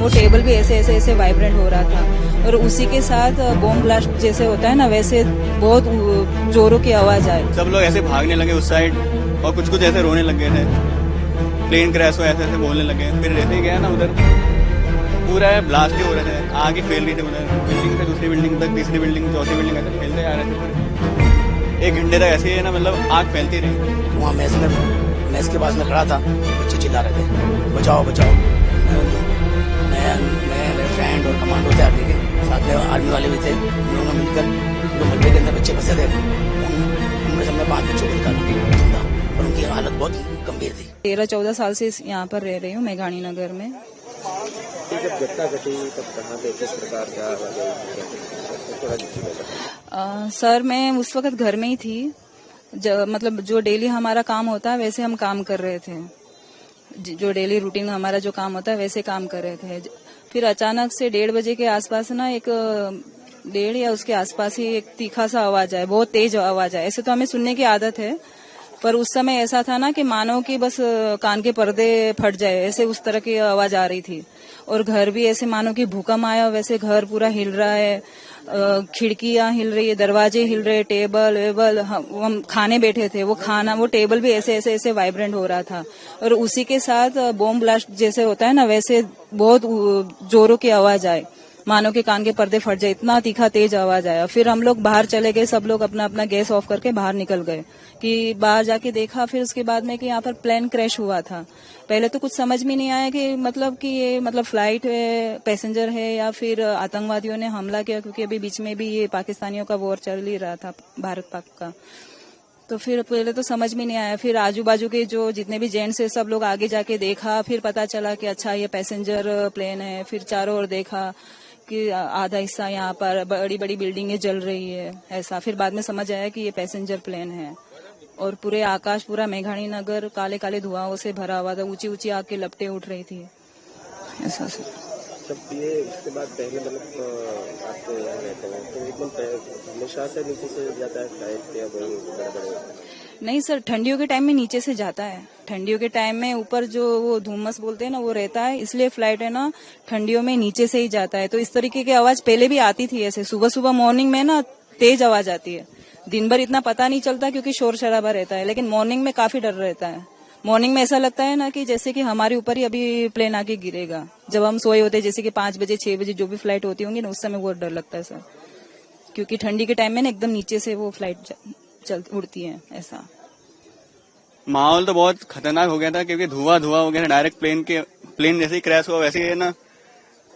वो टेबल भी ऐसे वाइब्रेंट हो रहा था और उसी के साथ बॉम्ब ब्लास्ट जैसे होता है ना, वैसे बहुत जोरों की आवाज आई। सब लोग ऐसे भागने लगे उस साइड और कुछ कुछ ऐसे रोने लग गए थे। प्लेन क्रैश हो ऐसे ऐसे बोलने लगे। फिर जैसे ही गया ना उधर पूरा ब्लास्ट ही हो रहे थे, आगे फैल रही थी उधर, बिल्डिंग से दूसरी बिल्डिंग तक, तीसरी बिल्डिंग, चौथी बिल्डिंग ऐसे फैलते जा रहे थे। 1 घंटे तक ऐसे ही है ना, मतलब आग फैलती रही। वहाँ मैस के पास में खड़ा था, बच्चे चिल्ला रहे थे बचाओ बचाओ। मैं मेरे फ्रेंड और कमांडो थे आर्मी के, साथ में आर्मी वाले भी थे। हम लोगों ने मिलकर जो मलबे के अंदर बच्चे फंसे थे उनमें से हमने 5 बच्चों को निकाला जिंदा, और उनकी हालत बहुत गंभीर थी। 13-14 साल से यहाँ पर रह रही हूँ, मेघानी नगर में। जब घटना घटी तब कहाँ पे किस प्रकार का सर मैं उस वक्त घर में ही थी। मतलब जो डेली हमारा काम होता है वैसे हम काम कर रहे थे, जो डेली रूटीन हमारा जो काम होता है वैसे काम कर रहे थे। फिर अचानक से 1:30 बजे के आसपास ना, एक 1:30 या उसके आसपास ही एक तीखा सा आवाज आया, बहुत तेज आवाज आया। ऐसे तो हमें सुनने की आदत है, पर उस समय ऐसा था ना कि मानो कि बस कान के पर्दे फट जाए, ऐसे उस तरह की आवाज आ रही थी। और घर भी ऐसे मानो कि भूकंप आया वैसे घर पूरा हिल रहा है, खिड़कियां हिल रही है, दरवाजे हिल रहे, टेबल वेबल, हम खाने बैठे थे, वो टेबल भी ऐसे वाइब्रेंट हो रहा था। और उसी के साथ बॉम्ब ब्लास्ट जैसे होता है ना, वैसे बहुत जोरों की आवाज आई, मानो के कान के पर्दे फट जाए, इतना तीखा तेज आवाज आया। फिर हम लोग बाहर चले गए, सब लोग अपना अपना गैस ऑफ करके बाहर निकल गए। कि बाहर जाके देखा फिर उसके बाद में कि यहाँ पर प्लेन क्रैश हुआ था। पहले तो कुछ समझ में नहीं आया कि ये फ्लाइट है, पैसेंजर है, या फिर आतंकवादियों ने हमला किया, क्योंकि अभी बीच में भी ये पाकिस्तानियों का वॉर चल ही रहा था, भारत पाक का। तो फिर पहले तो समझ में नहीं आया। फिर आजू बाजू के जो जितने भी जेंट्स है सब लोग आगे जाके देखा, फिर पता चला कि अच्छा ये पैसेंजर प्लेन है। फिर चारों ओर देखा कि आधा हिस्सा यहाँ पर बड़ी बड़ी बिल्डिंगें जल रही है, ऐसा। फिर बाद में समझ आया कि ये पैसेंजर प्लेन है। और पूरे आकाश, पूरा मेघानी नगर काले काले धुआं से भरा हुआ था, ऊंची ऊंची आग की लपटें उठ रही थी, ऐसा से। जब ये उसके बाद पहले मतलब आपको यहाँ रहते हैं तो एकदम हमेशा से नीचे से जाता है फ्लाइट या बड़े नहीं सर, ठंडियों के टाइम में नीचे से जाता है। ठंडियों के टाइम में ऊपर जो वो धुम्मस बोलते हैं ना, वो रहता है, इसलिए फ्लाइट है ना ठंडियों में नीचे से ही जाता है। तो इस तरीके की आवाज पहले भी आती थी, ऐसे सुबह सुबह मॉर्निंग में ना तेज आवाज आती है। दिन भर इतना पता नहीं चलता क्योंकि शोर शराबा रहता है, लेकिन मॉर्निंग में काफी डर रहता है। मॉर्निंग में ऐसा लगता है ना कि जैसे कि हमारे ऊपर ही अभी प्लेन आके गिरेगा। जब हम सोए होते हैं, जैसे कि 5 बजे 6 बजे जो भी फ्लाइट होती होंगी ना, उस समय बहुत डर लगता है सर, क्योंकि ठंडी के टाइम में ना एकदम नीचे से वो फ्लाइट उड़ती है, ऐसा। माहौल तो बहुत खतरनाक हो गया था, क्योंकि धुआं हो गया था डायरेक्ट। प्लेन जैसे ही क्रैश हुआ वैसे ही है ना,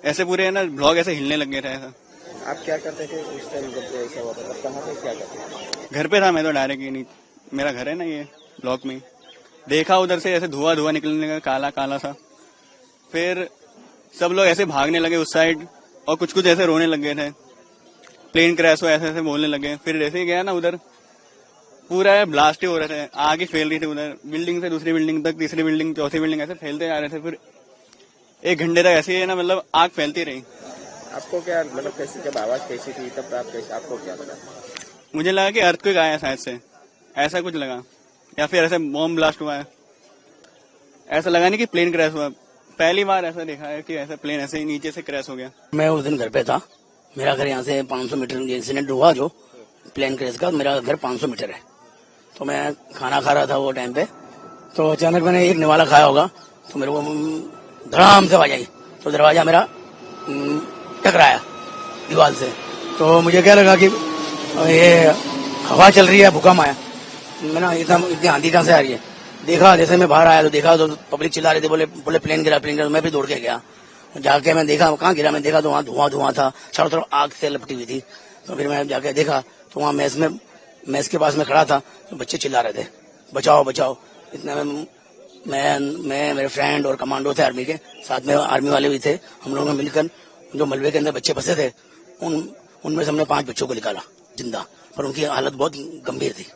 ऐसे पूरे है ना ब्लॉक ऐसे हिलने लग गए थे। ऐसा आप क्या करते थे उस टाइम जब ऐसा हुआ था? कहाँ पे क्या करते थे? घर पे था मैं तो डायरेक्ट, ही नहीं, मेरा घर है ना ये ब्लॉक में। देखा उधर से ऐसे धुआं निकलने का, काला काला सा। फिर सब लोग ऐसे भागने लगे उस साइड और कुछ कुछ ऐसे रोने लग गए थे। प्लेन क्रैश हो ऐसे ऐसे बोलने लगे। फिर जैसे ही गया ना उधर पूरा ब्लास्ट ही हो रहे थे, आगे फैल रही थी उधर, बिल्डिंग से दूसरी बिल्डिंग तक, तीसरी बिल्डिंग, चौथी बिल्डिंग ऐसे फैलते जा रहे थे। फिर 1 घंटे तक ऐसे ही है ना, मतलब आग फैलती रही। आपको क्या मतलब कैसी, जब आवाज कैसी थी तब आपको क्या लगा? मुझे लगा कि अर्थक्वेक आया शायद से, ऐसा कुछ लगा, या फिर ऐसे बॉम्ब ब्लास्ट हुआ है। ऐसा लगा नहीं कि प्लेन क्रैश हुआ। पहली बार ऐसा देखा है कि ऐसा प्लेन ऐसे ही नीचे से क्रैश हो गया। मैं उस दिन घर पे था, मेरा घर यहाँ से 500 मीटर इंसिडेंट हुआ जो प्लेन क्रैश का, मेरा घर 500 मीटर है। तो मैं खाना खा रहा था वो टाइम पे, तो अचानक मैंने एक निवाला खाया होगा, तो मेरे को धड़ाम से आवाज आई, तो दरवाजा मेरा टकराया दीवार से। तो मुझे क्या लगा कि ये हवा चल रही है, भूकंप आया। मैंने इतनी आंधी कहाँ से आ रही है, देखा। जैसे मैं बाहर आया तो देखा तो पब्लिक चिल्ला रही थी, बोले प्लेन गिरा प्लेन गिरा। मैं भी दौड़ के गया, जाके मैं देखा कहाँ गिरा। मैं देखा तो वहाँ धुआं था, चारों तरफ आग से लपटी हुई थी। तो फिर मैं जाके देखा तो वहाँ मैस के पास में खड़ा था, तो बच्चे चिल्ला रहे थे बचाओ बचाओ। इतना मैं मेरे फ्रेंड और कमांडो थे आर्मी के, साथ में आर्मी वाले भी थे। हम लोगों ने मिलकर जो मलबे के अंदर बच्चे फंसे थे उनमें से हमने 5 बच्चों को निकाला जिंदा, पर उनकी हालत बहुत गंभीर थी।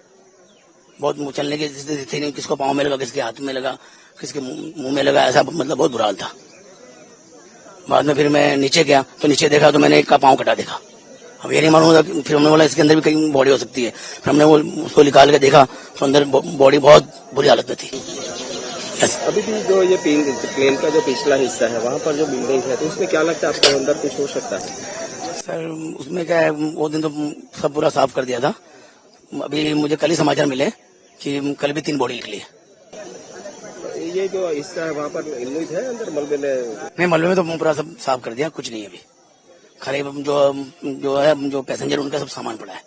बहुत चलने की स्थिति थी नहीं, किसको पाँव में लगा, किसके हाथ में लगा, किसके मुंह में लगा, ऐसा मतलब बहुत बुरा हाल था। बाद में फिर मैं नीचे गया तो नीचे देखा तो मैंने एक का पाँव कटा देखा। अब ये नहीं मालूम था, फिर हमने बोला इसके अंदर भी कहीं बॉडी हो सकती है। फिर हमने उसको निकाल के देखा तो अंदर बॉडी बहुत बुरी हालत में थी। अभी भी जो ये प्लेन का जो पिछला हिस्सा है वहाँ पर जो बिल्डिंग है तो उसमें क्या लगता है आपको अंदर कुछ हो सकता है? सर उसमें क्या है, वो दिन तो सब पूरा साफ कर दिया था। अभी मुझे कल ही समाचार मिले कि कल भी 3 बॉडी निकली है। ये जो हिस्सा है वहाँ पर इन्वेट है अंदर मलबे में? नहीं, मलबे में तो पूरा सब साफ कर दिया, कुछ नहीं है अभी। खाली जो है जो पैसेंजर उनका सब सामान पड़ा है।